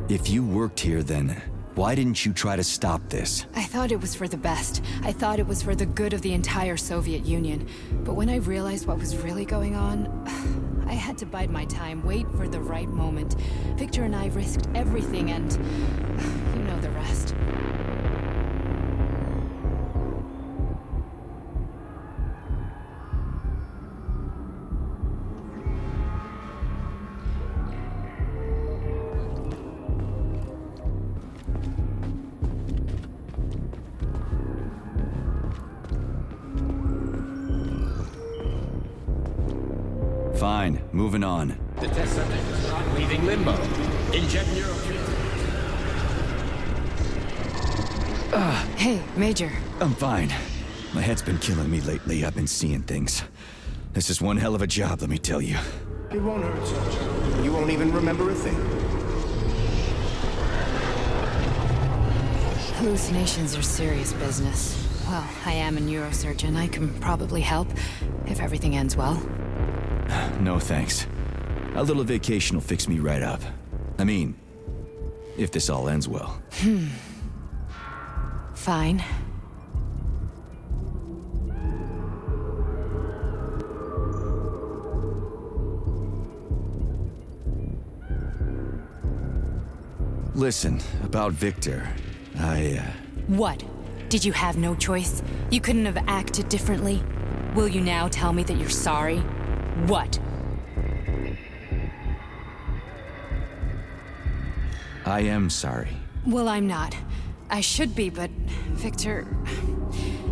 If you worked here, then why didn't you try to stop this? I thought it was for the best. I thought it was for the good of the entire Soviet Union. But when I realized what was really going on, I had to bide my time, wait for the right moment. Victor and I risked everything and you know the rest. Fine, moving on. The test subject is not leaving limbo. Inject neurofuel. Hey, Major. I'm fine. My head's been killing me lately. I've been seeing things. This is one hell of a job, let me tell you. It won't hurt, Sergeant. You won't even remember a thing. Hallucinations are serious business. Well, I am a neurosurgeon. I can probably help, if everything ends well. No thanks. A little vacation will fix me right up. I mean, if this all ends well. Fine. Listen, about Victor, What? Did you have no choice? You couldn't have acted differently? Will you now tell me that you're sorry? What? I am sorry. Well, I'm not. I should be, but Victor...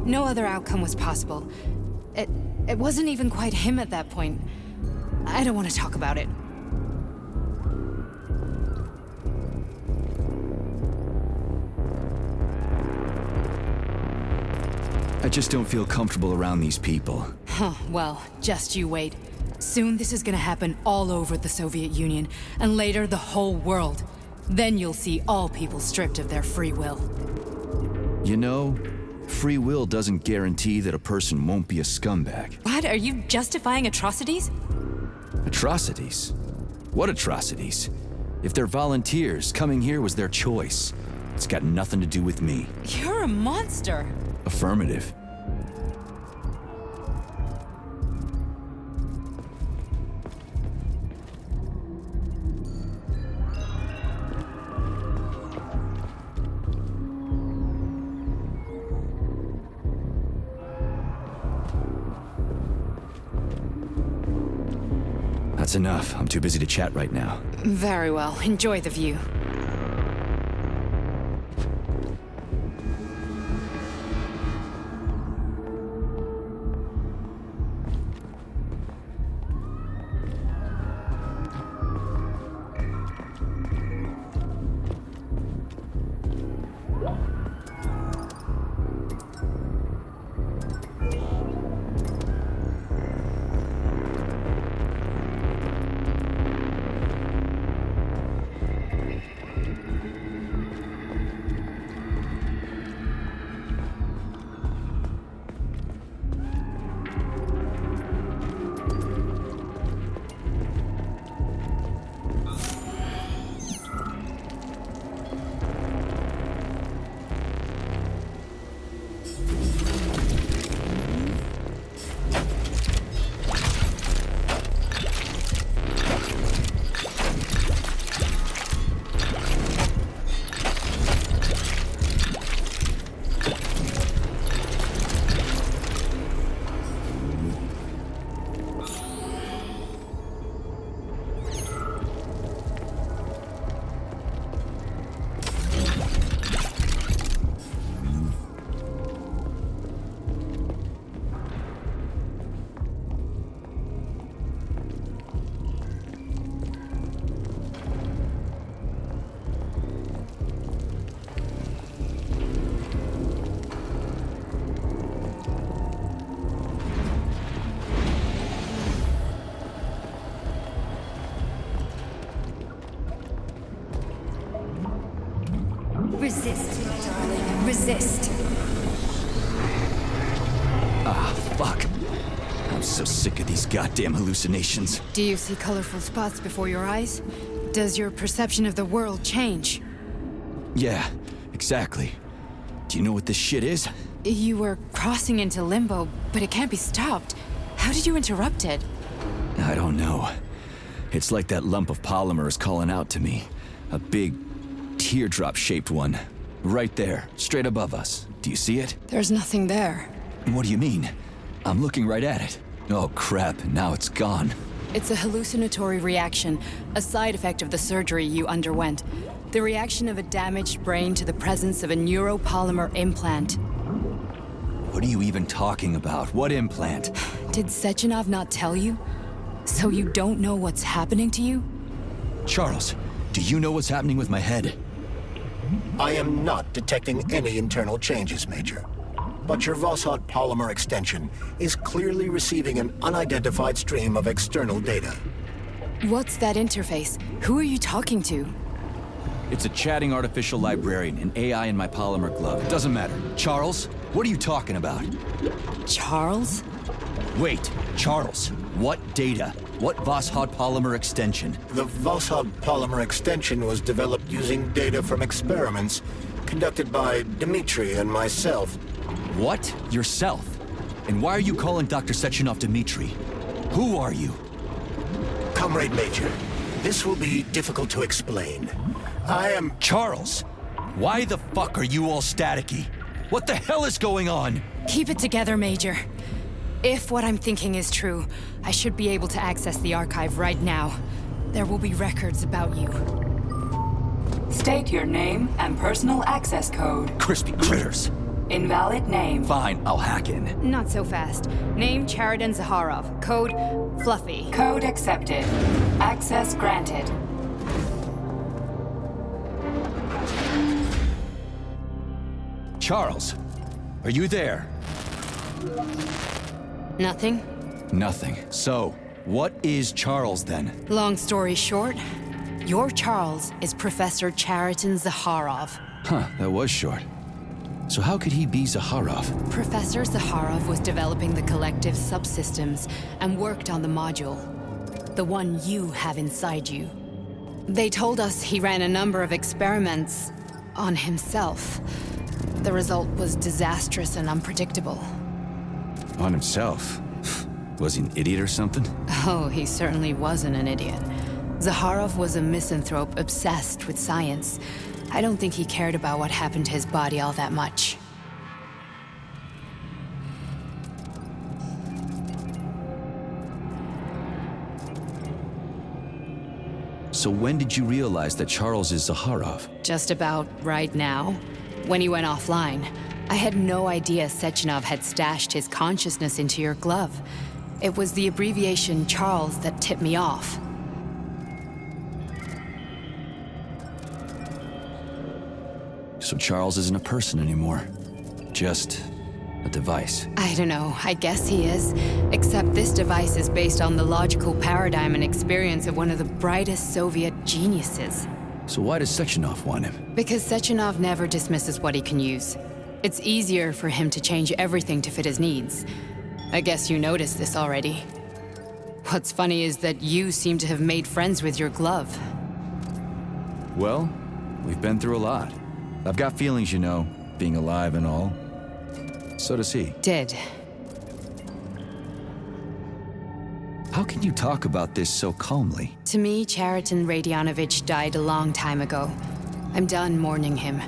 No other outcome was possible. It wasn't even quite him at that point. I don't want to talk about it. I just don't feel comfortable around these people. Huh, well, just you wait. Soon this is gonna happen all over the Soviet Union, and later the whole world. Then you'll see all people stripped of their free will. You know, free will doesn't guarantee that a person won't be a scumbag. What? Are you justifying atrocities? Atrocities? What atrocities? If they're volunteers, coming here was their choice. It's got nothing to do with me. You're a monster. Affirmative. That's enough. I'm too busy to chat right now. Very well. Enjoy the view. Resist, my darling. Resist. Ah, fuck. I'm so sick of these goddamn hallucinations. Do you see colorful spots before your eyes? Does your perception of the world change? Yeah, exactly. Do you know what this shit is? You were crossing into limbo, but it can't be stopped. How did you interrupt it? I don't know. It's like that lump of polymer is calling out to me. A big, teardrop-shaped one. Right there, straight above us. Do you see it? There's nothing there. What do you mean? I'm looking right at it. Oh crap, now it's gone. It's a hallucinatory reaction, a side effect of the surgery you underwent. The reaction of a damaged brain to the presence of a neuropolymer implant. What are you even talking about? What implant? Did Sechenov not tell you? So you don't know what's happening to you? Charles, do you know what's happening with my head? I am not detecting any internal changes, Major. But your Voskhod polymer extension is clearly receiving an unidentified stream of external data. What's that interface? Who are you talking to? It's a chatting artificial librarian, an AI in my polymer glove. It doesn't matter. Charles, what are you talking about? Charles? Wait, Charles, what data? What Voskhod polymer extension? The Voskhod polymer extension was developed using data from experiments conducted by Dmitri and myself. What? Yourself? And why are you calling Dr. Sechenov Dmitri? Who are you? Comrade Major, this will be difficult to explain. I am... Charles, why the fuck are you all staticky? What the hell is going on? Keep it together, Major. If what I'm thinking is true, I should be able to access the archive right now. There will be records about you. State your name and personal access code. Crispy critters. Invalid name. Fine, I'll hack in. Not so fast. Name Cheriton Zaharov. Code Fluffy. Code accepted. Access granted. Charles, are you there? Nothing? Nothing. So, what is Charles then? Long story short, your Charles is Professor Cheriton Zaharov. Huh, that was short. So how could he be Zaharov? Professor Zaharov was developing the collective subsystems and worked on the module. The one you have inside you. They told us he ran a number of experiments on himself. The result was disastrous and unpredictable. On himself? Was he an idiot or something? Oh, he certainly wasn't an idiot. Zaharov was a misanthrope obsessed with science. I don't think he cared about what happened to his body all that much. So when did you realize that Charles is Zaharov? Just about right now, when he went offline. I had no idea Sechenov had stashed his consciousness into your glove. It was the abbreviation Charles that tipped me off. So Charles isn't a person anymore. Just a device. I don't know, I guess he is. Except this device is based on the logical paradigm and experience of one of the brightest Soviet geniuses. So why does Sechenov want him? Because Sechenov never dismisses what he can use. It's easier for him to change everything to fit his needs. I guess you noticed this already. What's funny is that you seem to have made friends with your glove. Well, we've been through a lot. I've got feelings, you know, being alive and all. So does he. Did. How can you talk about this so calmly? To me, Cheriton Radionovich died a long time ago. I'm done mourning him.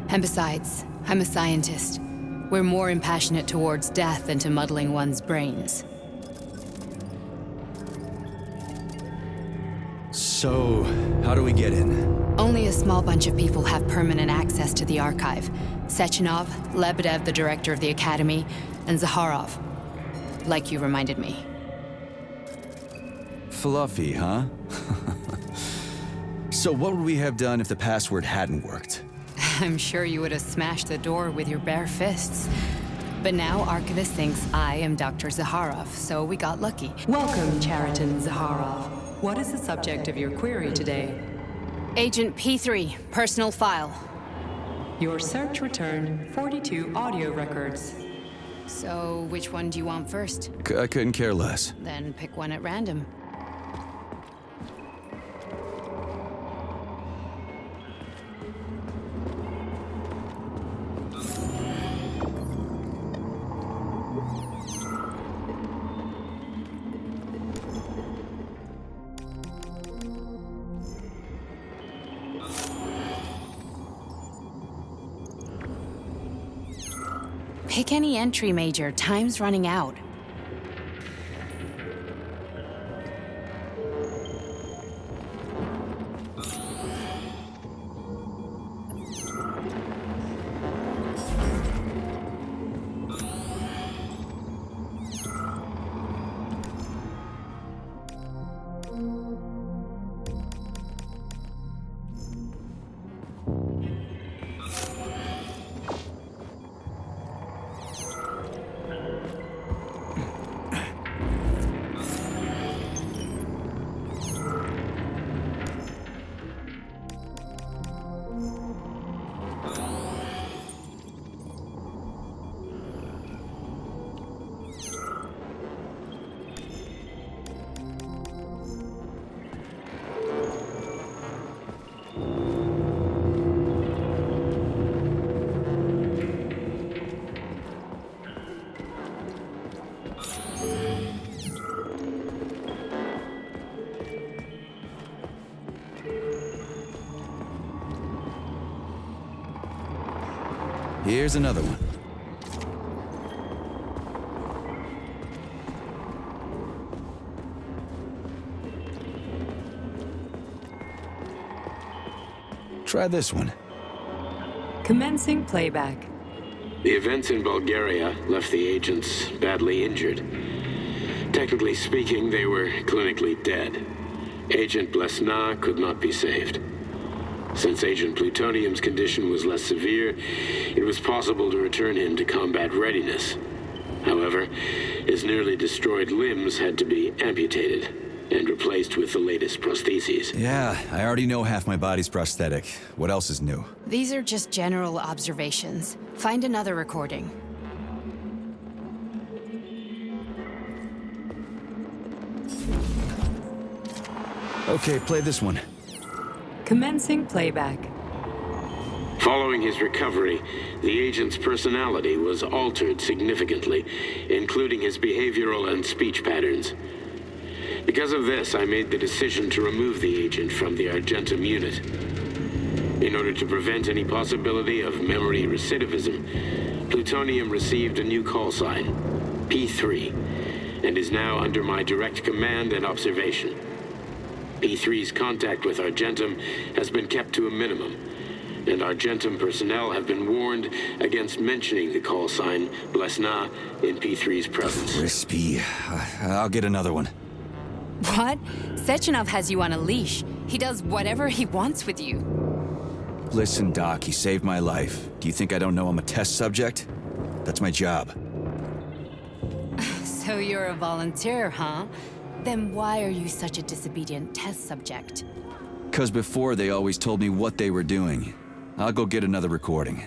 And besides, I'm a scientist. We're more impassionate towards death than to muddling one's brains. So, how do we get in? Only a small bunch of people have permanent access to the archive. Sechenov, Lebedev, the director of the academy, and Zaharov. Like you reminded me. Fluffy, huh? So what would we have done if the password hadn't worked? I'm sure you would have smashed the door with your bare fists. But now Archivist thinks I am Dr. Zaharov, so we got lucky. Welcome, Cheriton Zaharov. What is the subject of your query today? Agent P3, personal file. Your search returned 42 audio records. So which one do you want first? I couldn't care less. Then pick one at random. Pick any entry, Major. Time's running out. Here's another one. Try this one. Commencing playback. The events in Bulgaria left the agents badly injured. Technically speaking, they were clinically dead. Agent Blesna could not be saved. Since Agent Plutonium's condition was less severe, it was possible to return him to combat readiness. However, his nearly destroyed limbs had to be amputated and replaced with the latest prostheses. Yeah, I already know half my body's prosthetic. What else is new? These are just general observations. Find another recording. Okay, play this one. Commencing playback. Following his recovery, the agent's personality was altered significantly, including his behavioral and speech patterns. Because of this, I made the decision to remove the agent from the Argentum unit. In order to prevent any possibility of memory recidivism, Plutonium received a new call sign, P3, and is now under my direct command and observation. P3's contact with Argentum has been kept to a minimum, and Argentum personnel have been warned against mentioning the call sign Blesna in P3's presence. Crispy. I'll get another one. What? Sechenov has you on a leash. He does whatever he wants with you. Listen, Doc, he saved my life. Do you think I don't know I'm a test subject? That's my job. So you're a volunteer, huh? Then why are you such a disobedient test subject? 'Cause before they always told me what they were doing. I'll go get another recording.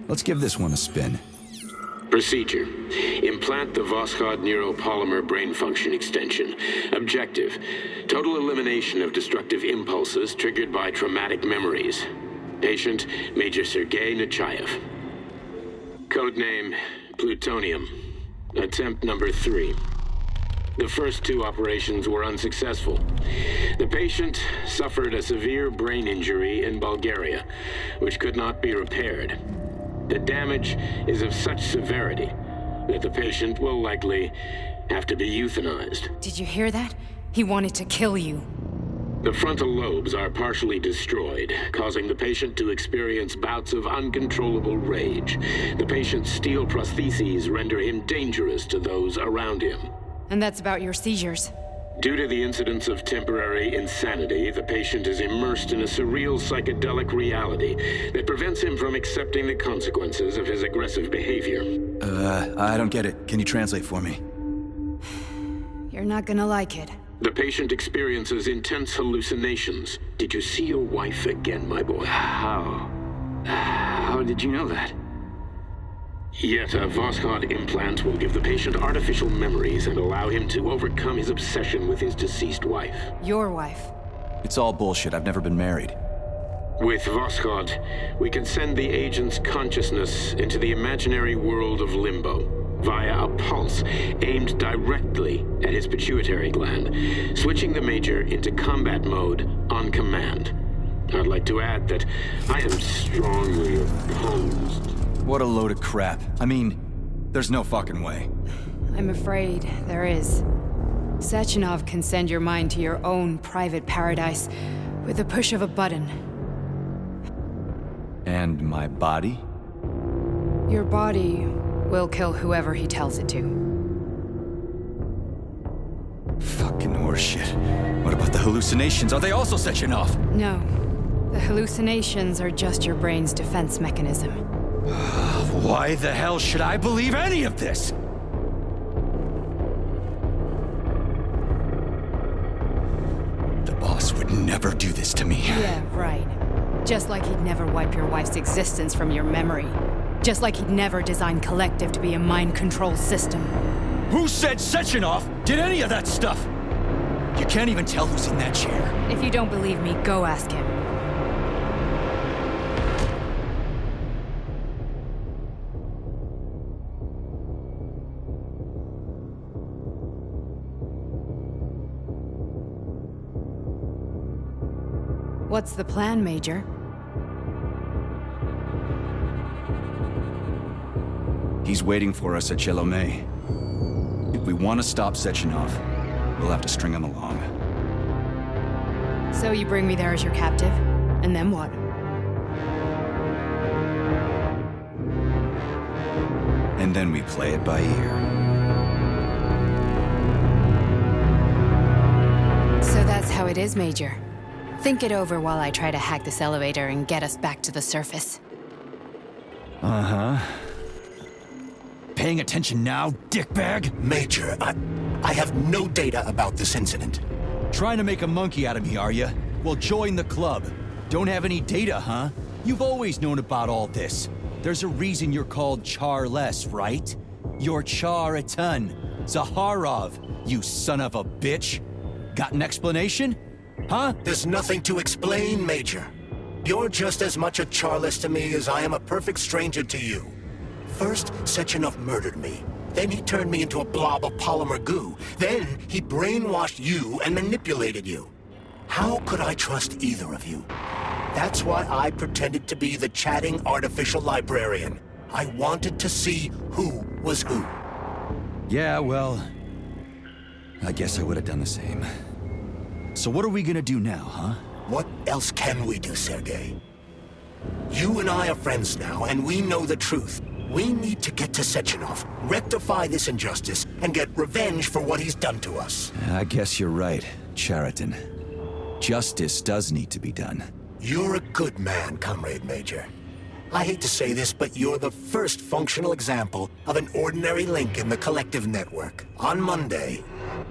Let's give this one a spin. Procedure. Implant the Voskhod neuropolymer brain function extension. Objective. Total elimination of destructive impulses triggered by traumatic memories. Patient, Major Sergei Nechayev. Codename, plutonium. Attempt number 3. The first 2 operations were unsuccessful. The patient suffered a severe brain injury in Bulgaria, which could not be repaired. The damage is of such severity that the patient will likely have to be euthanized. Did you hear that? He wanted to kill you. The frontal lobes are partially destroyed, causing the patient to experience bouts of uncontrollable rage. The patient's steel prostheses render him dangerous to those around him. And that's about your seizures. Due to the incidence of temporary insanity, the patient is immersed in a surreal psychedelic reality that prevents him from accepting the consequences of his aggressive behavior. I don't get it. Can you translate for me? You're not gonna like it. The patient experiences intense hallucinations. Did you see your wife again, my boy? How did you know that? Yet a Voskhod implant will give the patient artificial memories and allow him to overcome his obsession with his deceased wife. Your wife. It's all bullshit. I've never been married. With Voskhod, we can send the agent's consciousness into the imaginary world of limbo via a pulse aimed directly at his pituitary gland, switching the Major into combat mode on command. I'd like to add that I am strongly opposed. What a load of crap. I mean, there's no fucking way. I'm afraid there is. Sechenov can send your mind to your own private paradise with the push of a button. And my body? Your body will kill whoever he tells it to. Fucking horseshit. What about the hallucinations? Are they also Sechenov? No. The hallucinations are just your brain's defense mechanism. Why the hell should I believe any of this? The boss would never do this to me. Yeah, right. Just like he'd never wipe your wife's existence from your memory. Just like he'd never design Collective to be a mind control system. Who said Sechenov did any of that stuff? You can't even tell who's in that chair. If you don't believe me, go ask him. What's the plan, Major? He's waiting for us at Chelomey. If we want to stop Sechenov, we'll have to string him along. So you bring me there as your captive, and then what? And then we play it by ear. So that's how it is, Major. Think it over while I try to hack this elevator and get us back to the surface. Uh-huh. Paying attention now, dickbag? Major, I have no data about this incident. Trying to make a monkey out of me, are you? Well, join the club. Don't have any data, huh? You've always known about all this. There's a reason you're called Charless, right? You're Char-a-ton. Zaharov, you son of a bitch. Got an explanation? Huh? There's nothing to explain, Major. You're just as much a Charless to me as I am a perfect stranger to you. First, Sechenov murdered me. Then he turned me into a blob of polymer goo. Then he brainwashed you and manipulated you. How could I trust either of you? That's why I pretended to be the chatting artificial librarian. I wanted to see who was who. Yeah, well, I guess I would have done the same. So what are we gonna do now, huh? What else can we do, Sergei? You and I are friends now, and we know the truth. We need to get to Sechenov, rectify this injustice, and get revenge for what he's done to us. I guess you're right, Chariton. Justice does need to be done. You're a good man, Comrade Major. I hate to say this, but you're the first functional example of an ordinary link in the Collective network. On Monday,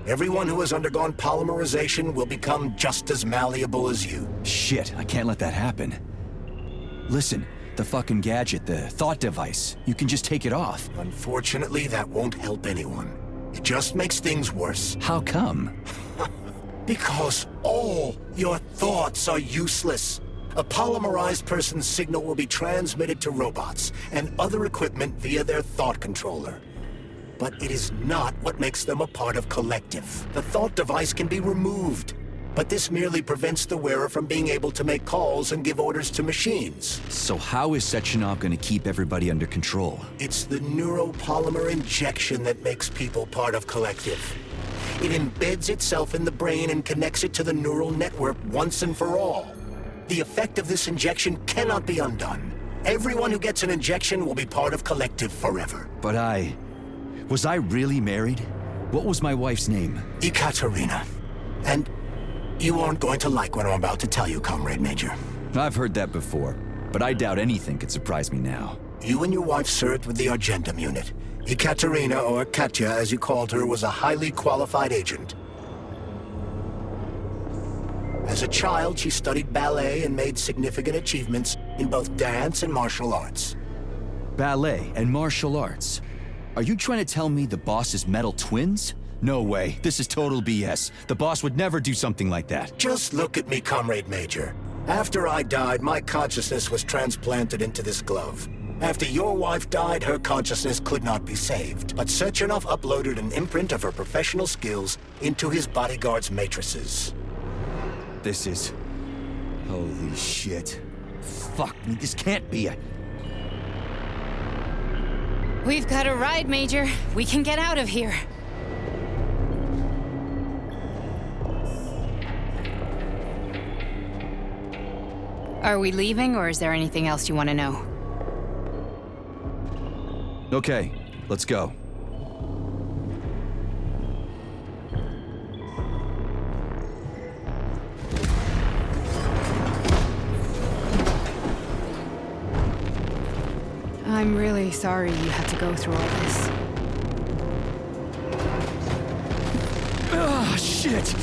everyone who has undergone polymerization will become just as malleable as you. Shit, I can't let that happen. Listen, the fucking gadget, the thought device, you can just take it off. Unfortunately, that won't help anyone. It just makes things worse. How come? Because all your thoughts are useless. A polymerized person's signal will be transmitted to robots and other equipment via their thought controller. But it is not what makes them a part of Collective. The thought device can be removed, but this merely prevents the wearer from being able to make calls and give orders to machines. So how is Sechenov gonna keep everybody under control? It's the neuropolymer injection that makes people part of Collective. It embeds itself in the brain and connects it to the neural network once and for all. The effect of this injection cannot be undone. Everyone who gets an injection will be part of Collective forever. But was I really married? What was my wife's name? Ekaterina. And you aren't going to like what I'm about to tell you, Comrade Major. I've heard that before, but I doubt anything could surprise me now. You and your wife served with the Argentum unit. Ekaterina, or Katya as you called her, was a highly qualified agent. As a child, she studied ballet and made significant achievements in both dance and martial arts. Ballet and martial arts? Are you trying to tell me the boss is metal twins? No way. This is total BS. The boss would never do something like that. Just look at me, Comrade Major. After I died, my consciousness was transplanted into this glove. After your wife died, her consciousness could not be saved. But Sechenov uploaded an imprint of her professional skills into his bodyguard's matrices. This is... holy shit. Fuck me, this can't be a... We've got a ride, Major. We can get out of here. Are we leaving, or is there anything else you want to know? Okay, let's go. I'm really sorry you had to go through all this. Oh, shit!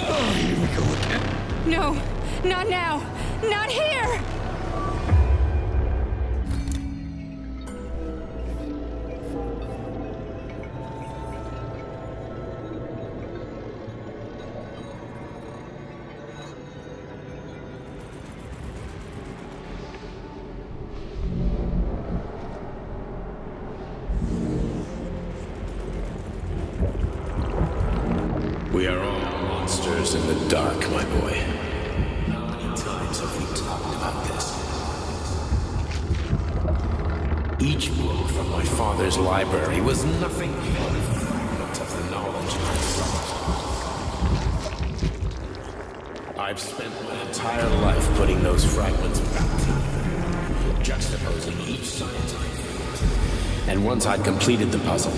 Oh, here we go again. No, not now! Not here! We are all monsters in the dark, my boy. How many times have we talked about this? Each book from my father's library was nothing but a fragment of the knowledge I sought. I've spent my entire life putting those fragments back together, juxtaposing each scientific fact. And once I'd completed the puzzle,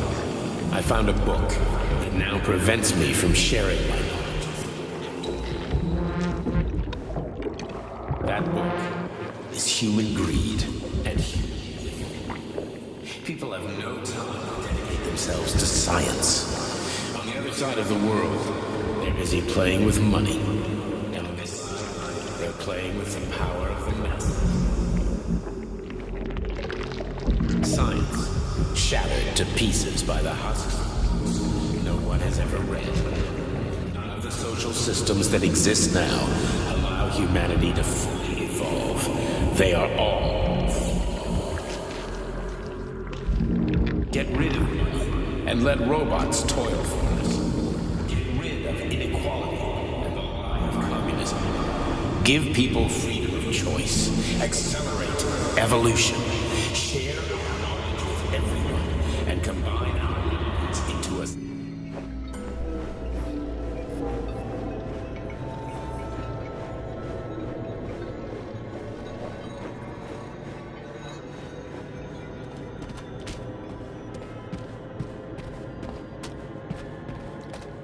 I found a book that now prevents me from sharing my knowledge. That book is human greed and human. People have no time to dedicate themselves to science. On the other side of the world, they're busy playing with money. And on this side, they're playing with the power of the masses. Science, shattered to pieces by the husks no one has ever read. None of the social systems that exist now allow humanity to fully evolve. They are all flawed. Get rid of money and let robots toil for us. Get rid of inequality and the lie of communism. Give people freedom of choice. Accelerate evolution. Share our knowledge with everyone and combine our minds into a...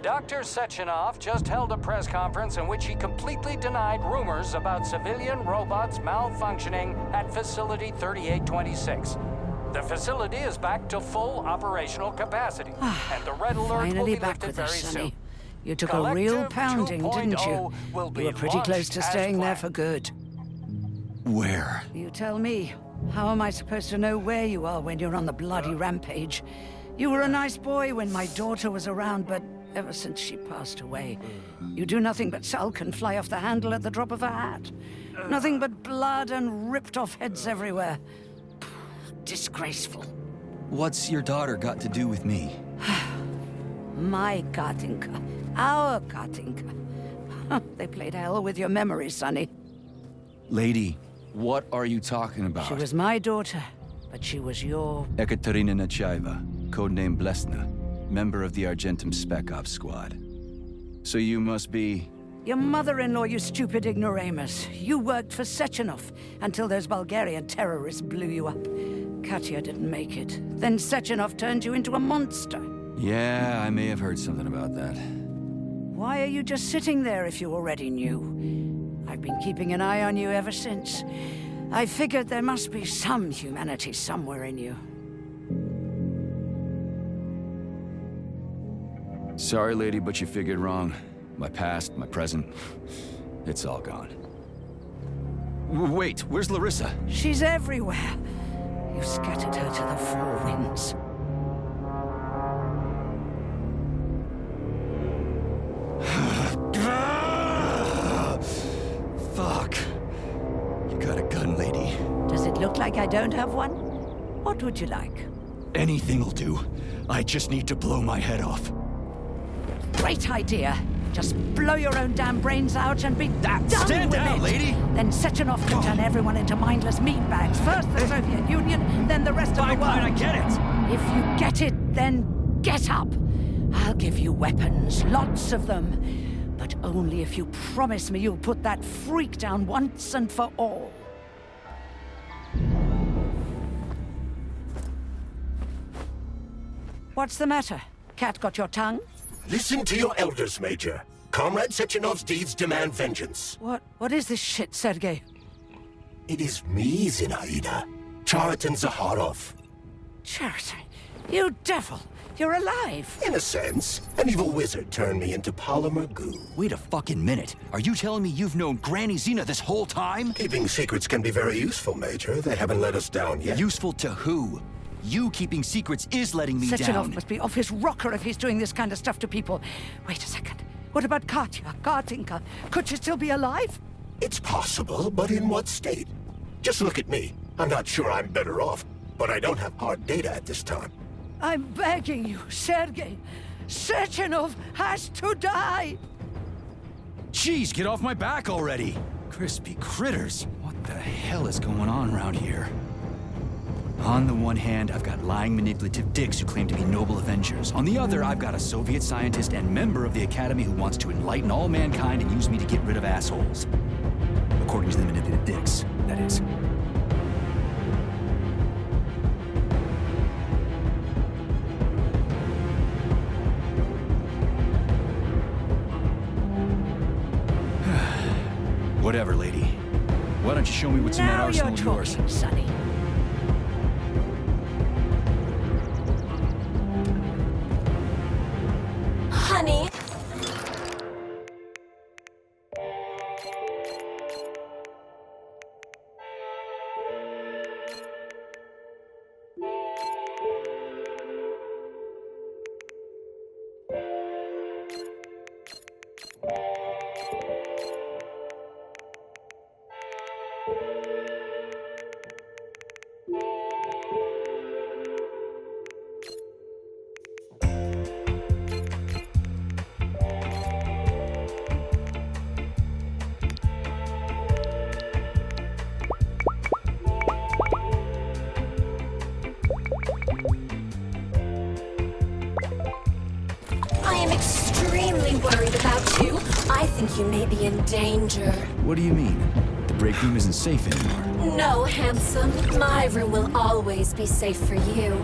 Dr. Sechenov just held a press conference in which he completely denied rumors about civilian robots malfunctioning at Facility 3826. The facility is back to full operational capacity, and the red alert will Finally be back lifted with very us, Sonny. soon. You took a real Collective pounding, didn't you? 2.0 will You be were pretty close launched to as staying there planned. for good. Where? You tell me. How am I supposed to know where you are when you're on the bloody rampage? You were a nice boy when my daughter was around, but ever since she passed away. You do nothing but sulk and fly off the handle at the drop of a hat. Nothing but blood and ripped off heads everywhere. Disgraceful. What's your daughter got to do with me? My Katinka. Our Katinka. They played hell with your memory, Sonny. Lady, what are you talking about? She was my daughter, but she was your... Ekaterina Nechaeva, codename Blesna, member of the Argentum Spec Ops squad. So you must be... Your mother-in-law, you stupid ignoramus. You worked for Sechenov until those Bulgarian terrorists blew you up. Katya didn't make it. Then Sechenov turned you into a monster. Yeah, I may have heard something about that. Why are you just sitting there if you already knew? I've been keeping an eye on you ever since. I figured there must be some humanity somewhere in you. Sorry, lady, but you figured wrong. My past, my present, it's all gone. Wait, where's Larissa? She's everywhere. You scattered her to the four winds. Fuck. You got a gun, lady. Does it look like I don't have one? What would you like? Anything'll do. I just need to blow my head off. Great idea. Just blow your own damn brains out and be done Stand with down, it. lady! Then Sechenov can turn everyone into mindless meatbags. First the Soviet Union, then the rest of the world. Fine, I get it! If you get it, then get up. I'll give you weapons, lots of them. But only if you promise me you'll put that freak down once and for all. What's the matter? Cat got your tongue? Listen to your elders, Major. Comrade Sechenov's deeds demand vengeance. What is this shit, Sergei? It is me, Zinaida. Chariton Zakharov. Chariton, you devil! You're alive! In a sense, an evil wizard turned me into polymer goo. Wait a fucking minute. Are you telling me you've known Granny Zena this whole time? Keeping secrets can be very useful, Major. They haven't let us down yet. Useful to who? You keeping secrets is letting me Sechenov down. must be off his rocker if he's doing this kind of stuff to people. Wait a second. What about Katya, Katinka? Could she still be alive? It's possible, but in what state? Just look at me. I'm not sure I'm better off, but I don't have hard data at this time. I'm begging you, Sergei. Sechenov has to die! Jeez, get off my back already! Crispy critters. What the hell is going on around here? On the one hand, I've got lying, manipulative dicks who claim to be noble avengers. On the other, I've got a Soviet scientist and member of the Academy who wants to enlighten all mankind and use me to get rid of assholes. According to the manipulative dicks, that is. Whatever, lady. Why don't you show me what's in that arsenal of yours? Now you're talking, Sonny. Honey. Extremely worried about you. I think you may be in danger. What do you mean? The break room isn't safe anymore. No, handsome. My room will always be safe for you.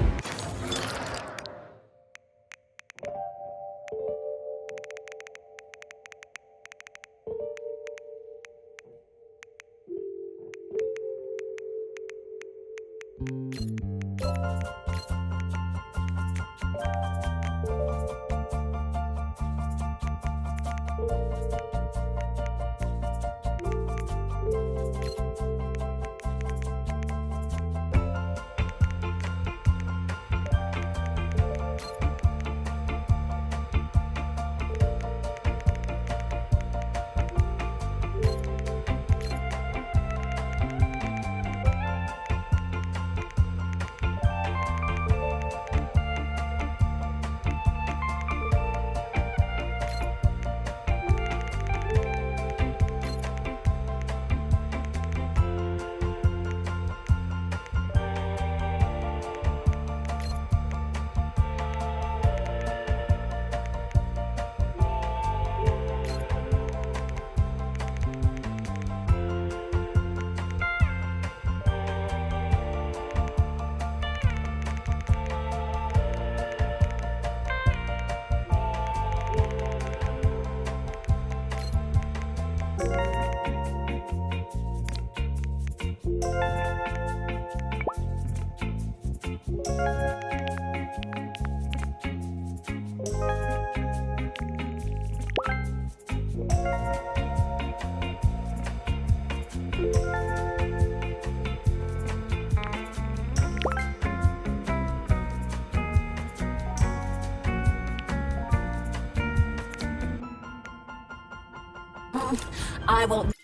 I won't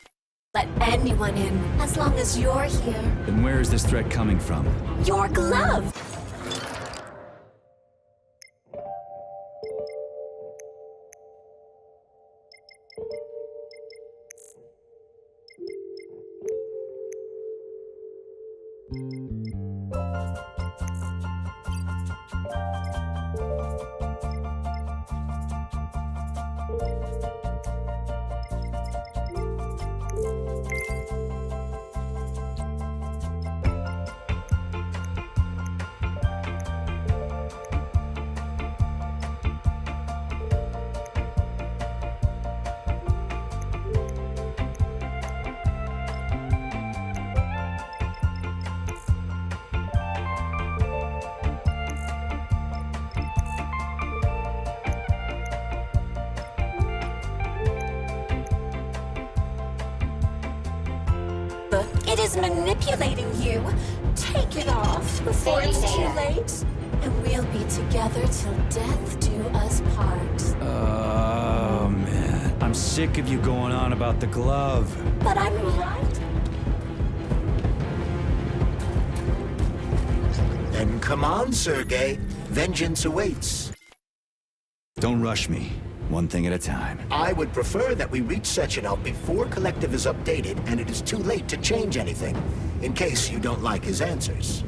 let anyone in as long as you're here. Then where is this threat coming from? Your glove! It is manipulating you. Take it off before it's too late. And we'll be together till death do us part. Oh, man. I'm sick of you going on about the glove. But I'm right. Then come on, Sergei. Vengeance awaits. Don't rush me. One thing at a time. I would prefer that we reach Sechenov before Collective is updated and it is too late to change anything, in case you don't like his answers.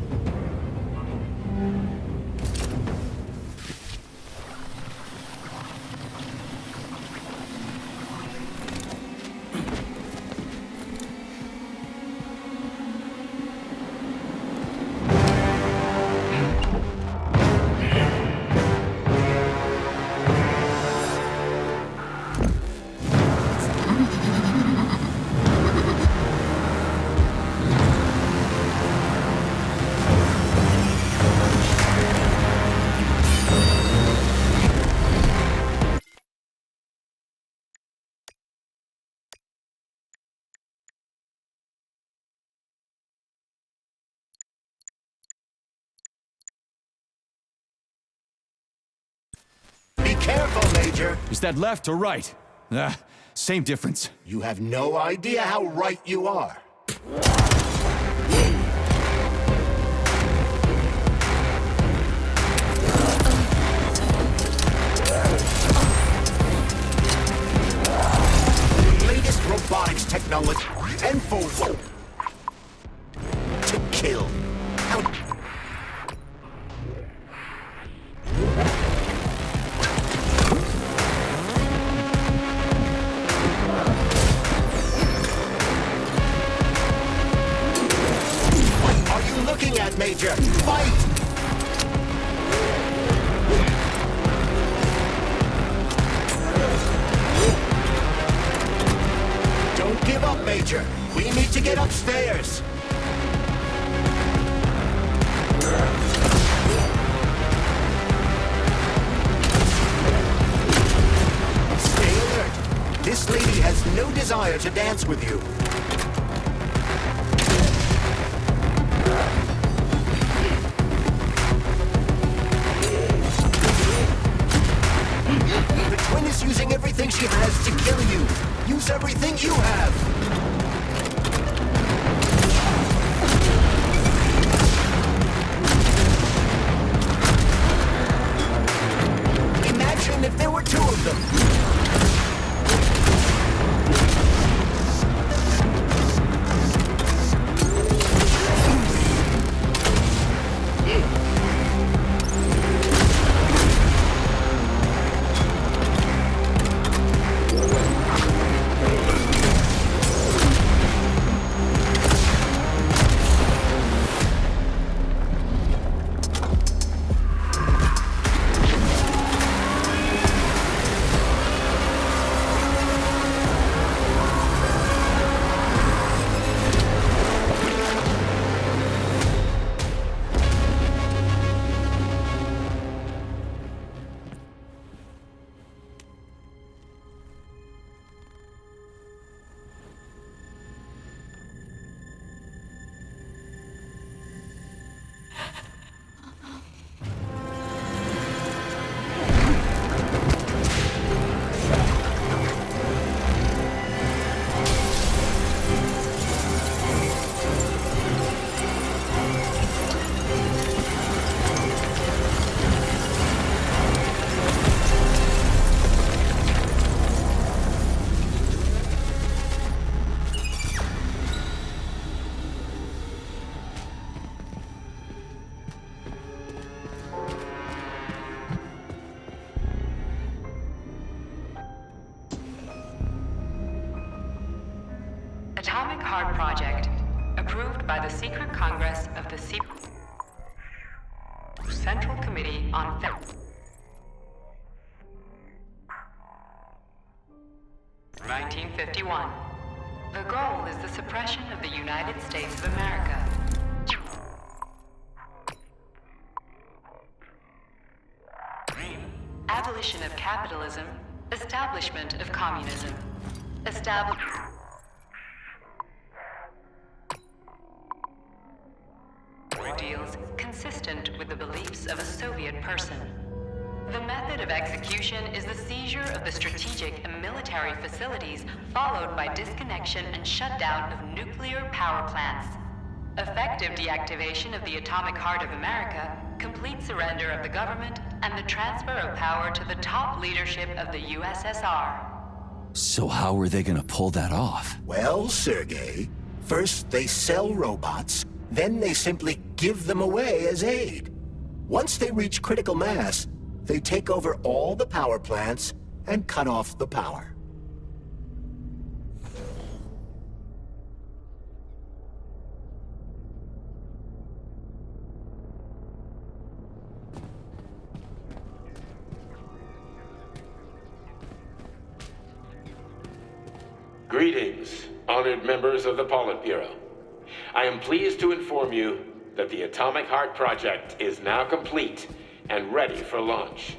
Be careful, Major. Is that left or right? Same difference. You have no idea how right you are. Latest robotics technology. Tenfold. To kill. How... at, Major! Fight! Don't give up, Major! We need to get upstairs! Stay alert! This lady has no desire to dance with you. Using everything she has to kill you. Use everything you have. Imagine if there were two of them. Atomic Heart Project. Approved by the Secret Congress of the Central Committee on 1951. The goal is the suppression of the United States of America. Abolition of capitalism, establishment of communism. Ideals consistent with the beliefs of a Soviet person. The method of execution is the seizure of the strategic and military facilities, followed by disconnection and shutdown of nuclear power plants. Effective deactivation of the atomic heart of America, complete surrender of the government, and the transfer of power to the top leadership of the USSR. So how are they gonna pull that off? Well, Sergei, first they sell robots, then they simply give them away as aid. Once they reach critical mass, they take over all the power plants and cut off the power. Greetings, honored members of the Politburo. I am pleased to inform you that the Atomic Heart Project is now complete and ready for launch.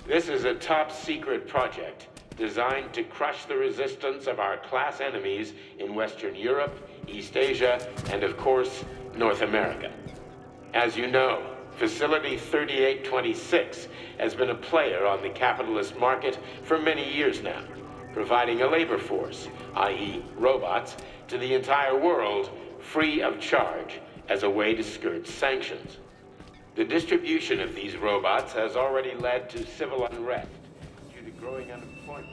This is a top-secret project designed to crush the resistance of our class enemies in Western Europe, East Asia, and of course, North America. As you know, Facility 3826 has been a player on the capitalist market for many years now, providing a labor force, i.e. robots, to the entire world free of charge as a way to skirt sanctions. The distribution of these robots has already led to civil unrest due to growing unemployment.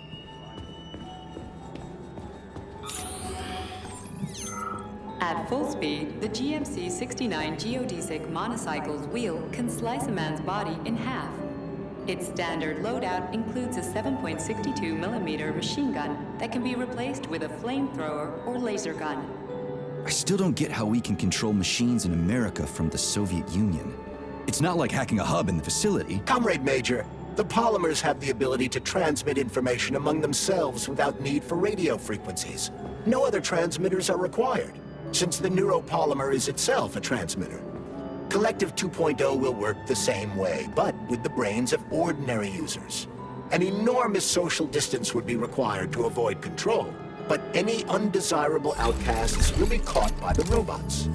At full speed, the GMC 69 geodesic monocycle's wheel can slice a man's body in half. Its standard loadout includes a 7.62mm machine gun that can be replaced with a flamethrower or laser gun. I still don't get how we can control machines in America from the Soviet Union. It's not like hacking a hub in the facility. Comrade Major, the polymers have the ability to transmit information among themselves without need for radio frequencies. No other transmitters are required, since the neuropolymer is itself a transmitter. Collective 2.0 will work the same way, but with the brains of ordinary users. An enormous social distance would be required to avoid control, but any undesirable outcasts will be caught by the robots.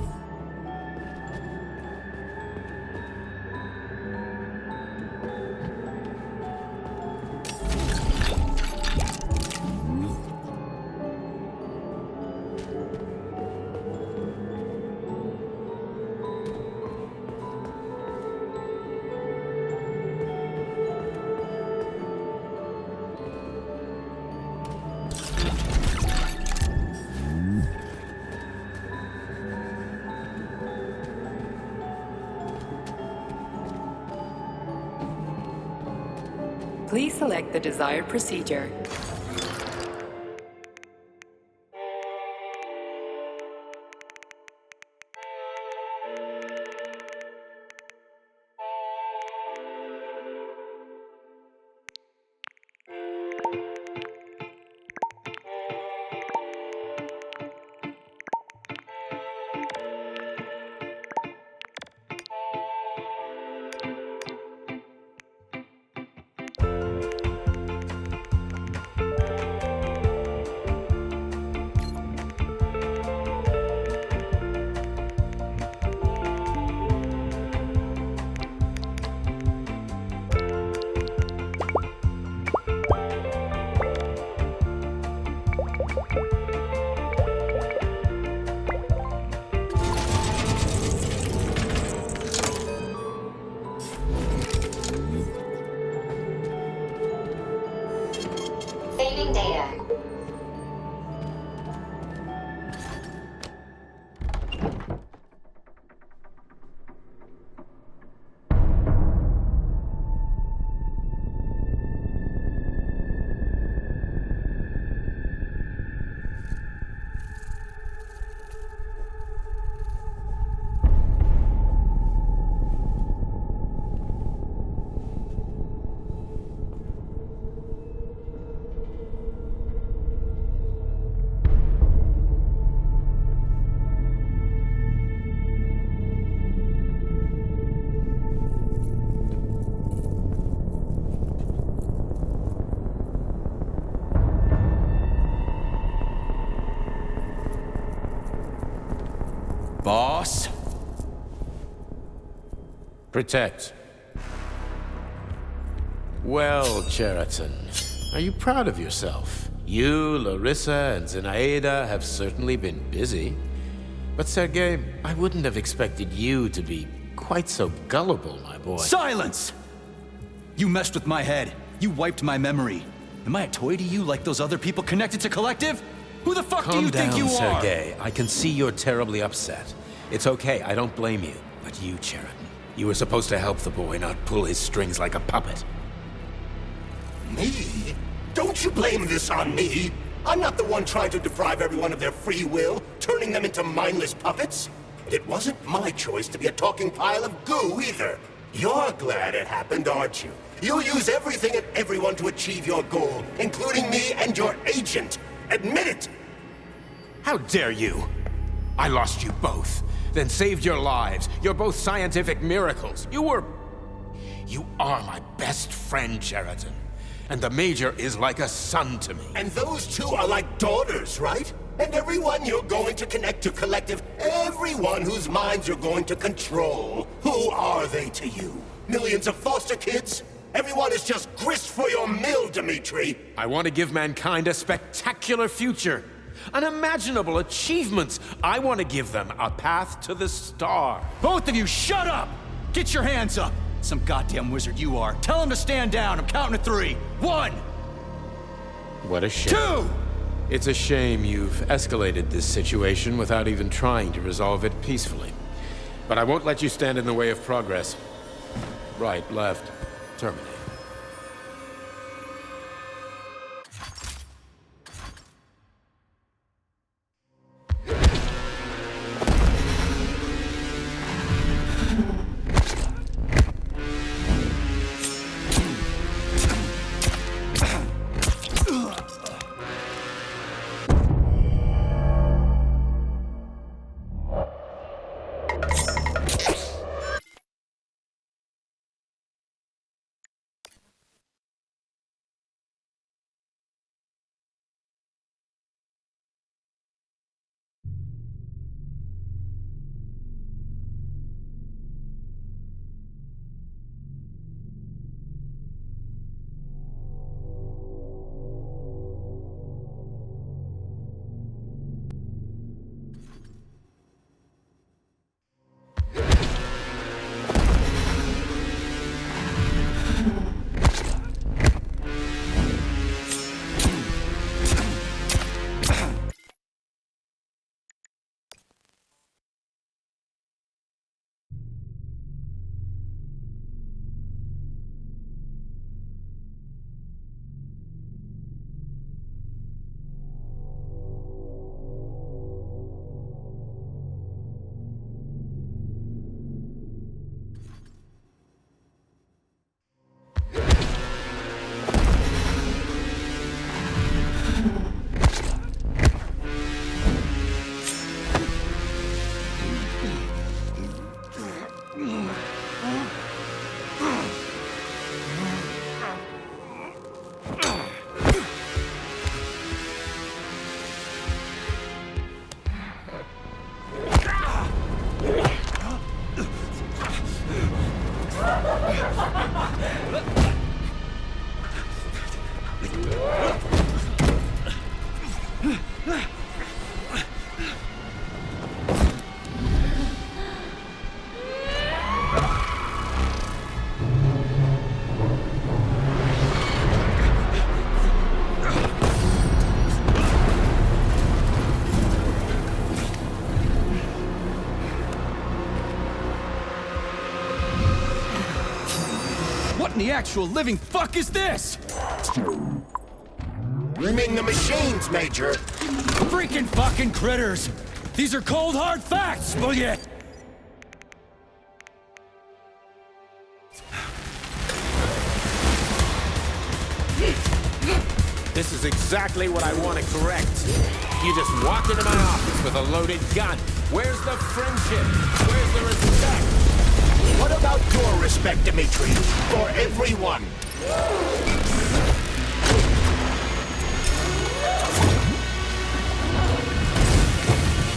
Please select the desired procedure. Saving data. boss. Protect. Well, Cheriton, are you proud of yourself? You, Larissa, and Zenaida have certainly been busy. But Sergei, I wouldn't have expected you to be quite so gullible, my boy. Silence! You messed with my head. You wiped my memory. Am I a toy to you like those other people connected to Collective? Who the fuck do you think you are? Calm down, Sergei. I can see you're terribly upset. It's okay, I don't blame you. But you, Cheriton, you were supposed to help the boy, not pull his strings like a puppet. Me? Don't you blame this on me? I'm not the one trying to deprive everyone of their free will, turning them into mindless puppets. And it wasn't my choice to be a talking pile of goo either. You're glad it happened, aren't you? You'll use everything and everyone to achieve your goal, including me and your agent. Admit it! How dare you? I lost you both, then saved your lives. You're both scientific miracles. You are my best friend, Cheriton. And the Major is like a son to me. And those two are like daughters, right? And everyone you're going to connect to Collective, everyone whose minds you're going to control. Who are they to you? Millions of foster kids? Everyone is just grist for your mill, Dimitri. I want to give mankind a spectacular future. Unimaginable achievements. I want to give them a path to the star. Both of you, shut up! Get your hands up! Some goddamn wizard you are. Tell him to stand down. I'm counting to 3. 1! What a shame. 2! It's a shame you've escalated this situation without even trying to resolve it peacefully. But I won't let you stand in the way of progress. Right, left, terminate. What in the actual living fuck is this? Rimming the machines, Major. Freaking fucking critters! These are cold hard facts, will ya? This is exactly what I want to correct. You just walked into my office with a loaded gun. Where's the friendship? Where's the respect? What about your respect, Dimitri? For everyone?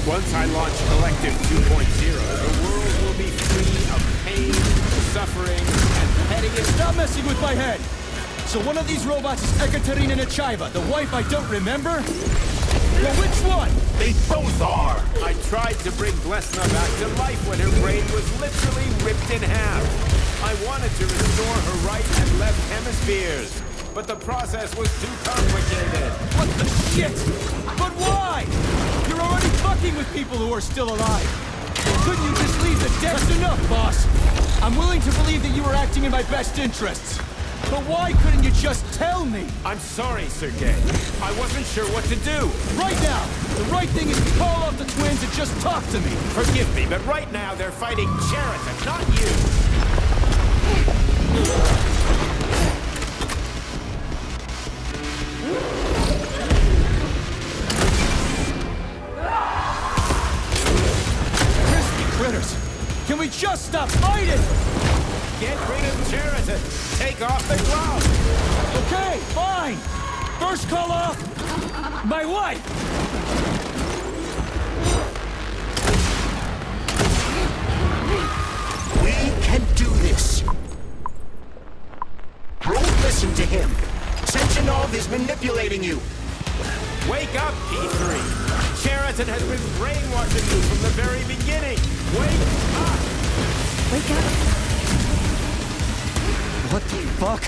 Once Once I launch Collective 2.0, the world will be free of pain, suffering, and pettiness. Stop messing with my head! So one of these robots is Ekaterina Nechaeva, the wife I don't remember? Well, which one? They both are! I tried to bring Blesna back to life when her brain was literally ripped in half. I wanted to restore her right and left hemispheres, but the process was too complicated. What the shit? But why? You're already fucking with people who are still alive. Couldn't you just leave the dead? That's enough, boss. I'm willing to believe that you were acting in my best interests. But why couldn't you just tell me? I'm sorry, Sergei. I wasn't sure what to do. Right now, the right thing is to call off the twins and just talk to me. Forgive me, but right now they're fighting Cheriton, not you. Crispy critters! Can we just stop fighting? Get rid of Cheriton. Take off the glove. Okay, fine. First call off my wife. We can do this! Don't listen to him! Sechenov is manipulating you! Wake up, P3. Cheriton has been brainwashing you from the very beginning. Wake up. Wake up! What the fuck?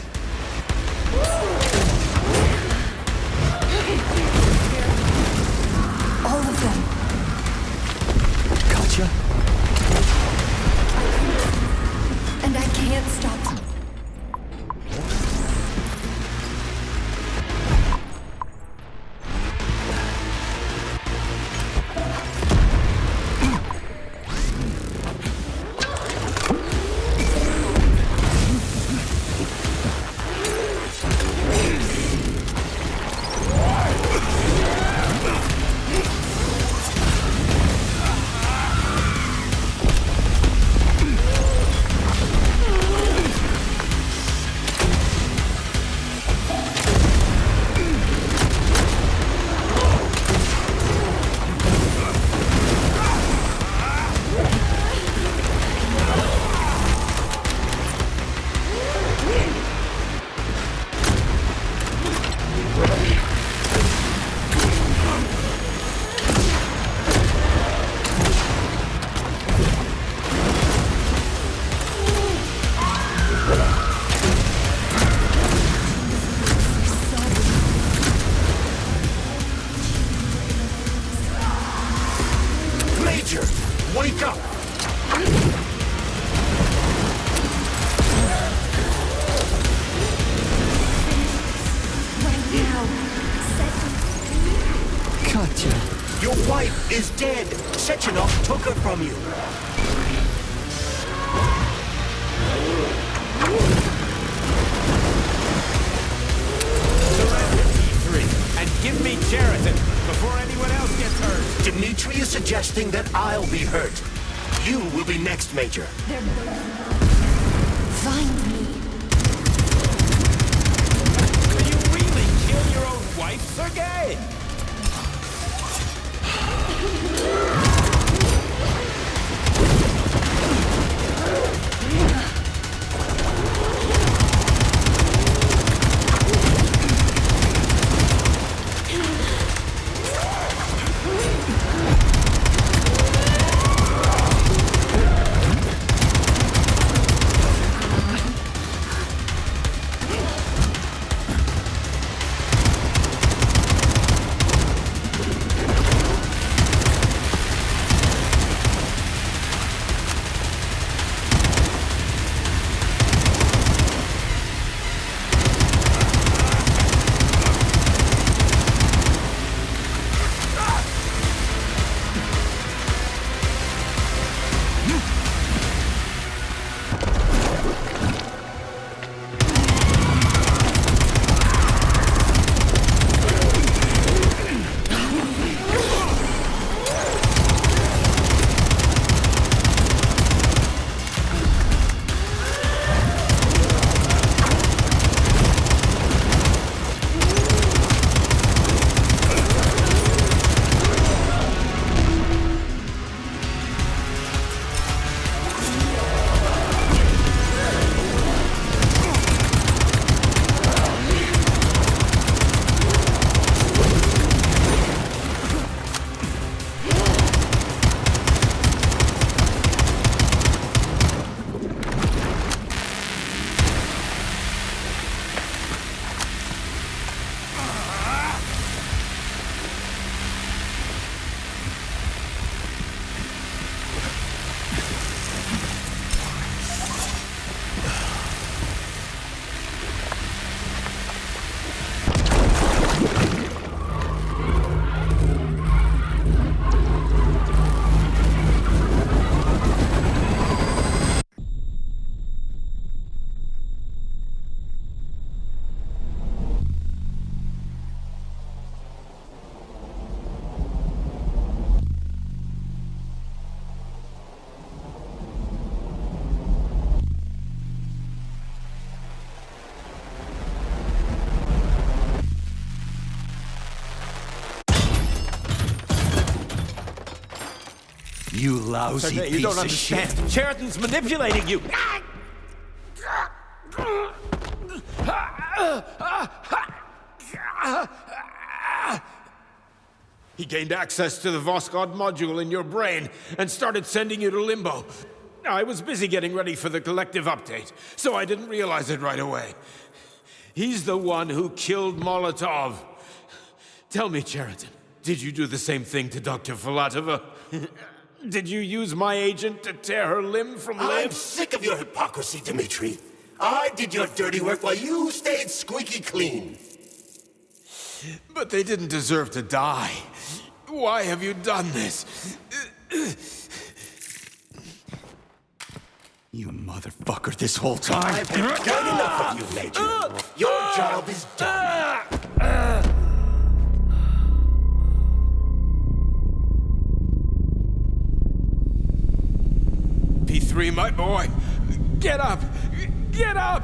All of them. Katya? And I can't stop them. Major! Wake up! Right now. Katya. Your wife is dead! Sechenov took her from you! Surrender, P3, and give me Cheriton before anyone else gets hurt. Dmitri is suggesting that I'll be hurt. You will be next, Major. Find me. Did you really kill your own wife, Sergei? You lousy Sergei, piece you don't of shit. understand. Sheridan's manipulating you. He gained access to the Voskhod module in your brain and started sending you to limbo. I was busy getting ready for the collective update, so I didn't realize it right away. He's the one who killed Molotov. Tell me, Sheridan, did you do the same thing to Dr. Filatova? Did you use my agent to tear her limb from limb? I'm sick of your hypocrisy, Dmitri. I did your dirty work while you stayed squeaky clean. But they didn't deserve to die. Why have you done this? You motherfucker this whole time. I've done enough of you, Major. Your job is done. P3, my boy. Get up! Get up!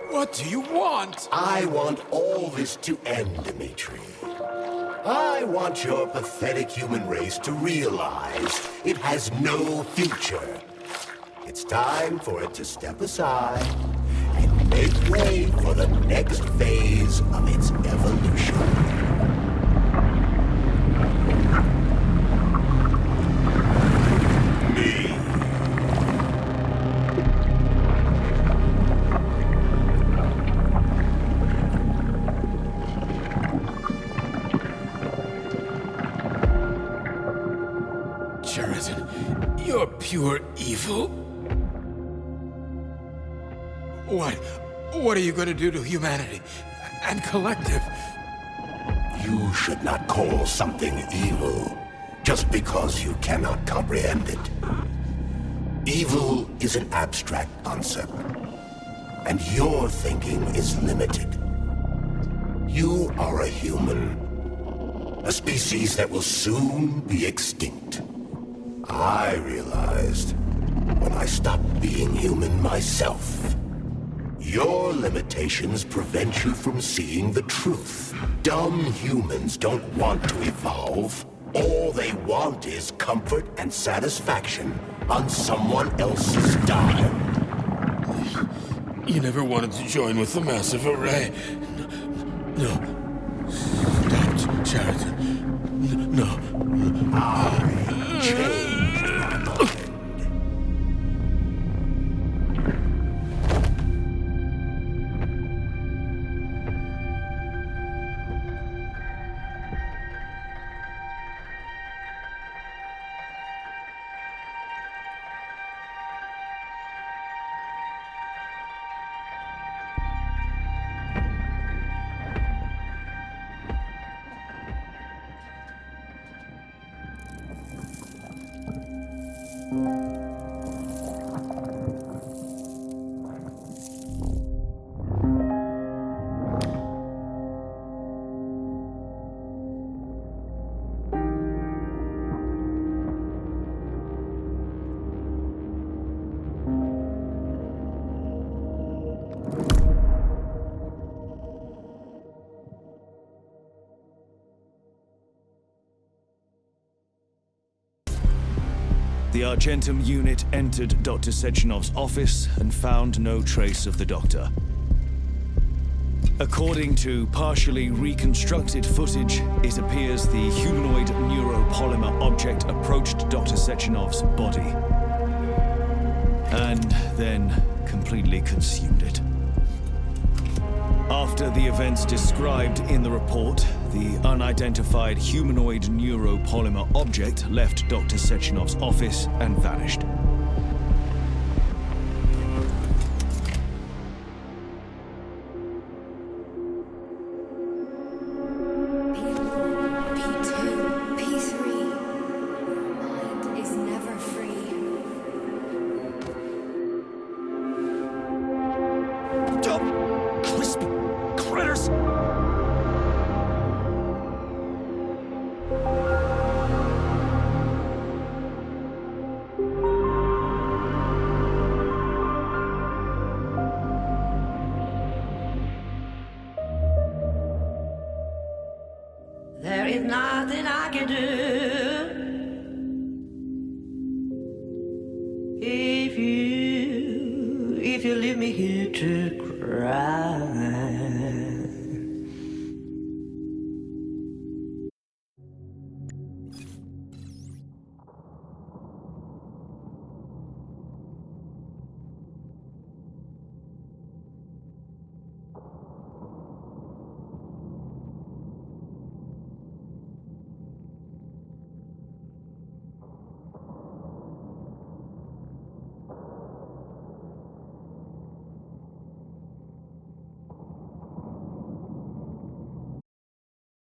What do you want? I want all this to end, Dmitri. I want your pathetic human race to realize it has no future. It's time for it to step aside and make way for the next phase of its evolution. Sheridan, you're pure evil? What are you going to do to humanity and collective? You should not call something evil just because you cannot comprehend it. Evil is an abstract concept, and your thinking is limited. You are a human, a species that will soon be extinct. I realized when I stopped being human myself. Your limitations prevent you from seeing the truth. Dumb humans don't want to evolve. All they want is comfort and satisfaction on someone else's dime. You never wanted to join with the massive array. No. Stop, Sheridan. No. I changed my mind. The Argentum unit entered Dr. Sechenov's office and found no trace of the doctor. According to partially reconstructed footage, it appears the humanoid neuropolymer object approached Dr. Sechenov's body and then completely consumed it. After the events described in the report, the unidentified humanoid neuropolymer object left Dr. Sechenov's office and vanished. P2, P3. Your mind is never free. Dumb, crispy critters! something I can do. If you leave me here to cry.